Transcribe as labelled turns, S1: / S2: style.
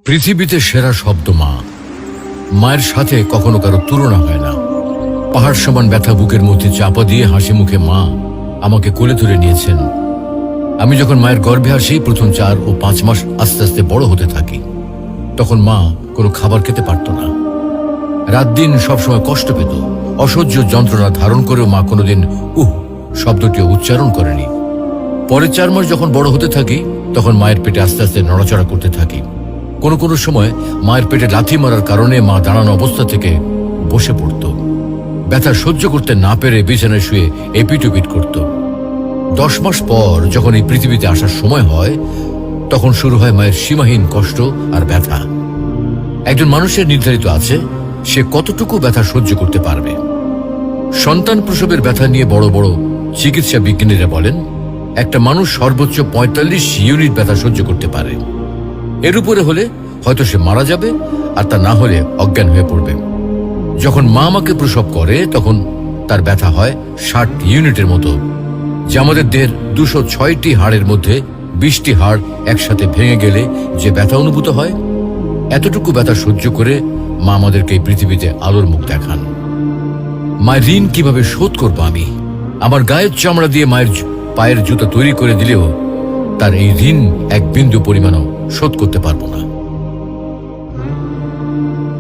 S1: পৃথিবীতে সেরা শব্দ মা। মায়ের সাথে কখনো কারো তুলনা হয় না। পাহাড় সমান ব্যথা বুকের মধ্যে চাপা দিয়ে হাসি মুখে মা আমাকে কোলে তুলে নিয়েছেন। আমি যখন মায়ের গর্ভে আসি, প্রথম 4 ও 5 মাস আস্তে আস্তে বড় হতে থাকি। তখন মা কোনো খাবার খেতে পারত না। রাত দিন সবসময় কষ্ট পেত। অসহ্য যন্ত্রণা ধারণ করেও মা কোনোদিন শব্দটিও উচ্চারণ করেনি। পরে 4 মাস যখন বড় হতে থাকি, তখন মায়ের পেটে আস্তে আস্তে নড়াচড়া করতে থাকি। কোনো কোনো সময় মায়ের পেটে লাথি মারার কারণে মা দাঁড়ানো অবস্থা থেকে বসে পড়ত। ব্যথা সহ্য করতে না পেরে বিছানায় শুয়ে এপিট-ওপিট করত। 10 মাস পর যখন এই পৃথিবীতে আসার সময় হয়, তখন শুরু হয় মায়ের সীমাহীন কষ্ট আর ব্যথা। একজন মানুষের নির্ধারিত আছে সে কতটুকু ব্যথা সহ্য করতে পারবে। সন্তান প্রসবের ব্যথা নিয়ে বড় বড় চিকিৎসা বিজ্ঞানীরা বলেন, একটা মানুষ সর্বোচ্চ 45 ইউনিট ব্যথা সহ্য করতে পারে। এর উপরে হলে হয়তো সে মারা যাবে, আর তা না হলে অজ্ঞান হয়ে পড়বে। যখন মা আমাকে প্রসব করে, তখন তার ব্যথা হয় 60 ইউনিটের মতো, যা আমাদের দেহের 206টি হাড়ের মধ্যে 20টি হাড় একসাথে ভেঙে গেলে যে ব্যথা অনুভূত হয়। এতটুকু ব্যথা সহ্য করে মা আমাদেরকে এই পৃথিবীতে আলোর মুখ দেখান। মায়ের ঋণ কিভাবে শোধ করব আমি? আমার গায়ের চামড়া দিয়ে মায়ের পায়ের জুতা তৈরি করে দিলেও তার এই ঋণ এক বিন্দু পরিমাণও শোধ করতে পারবো না।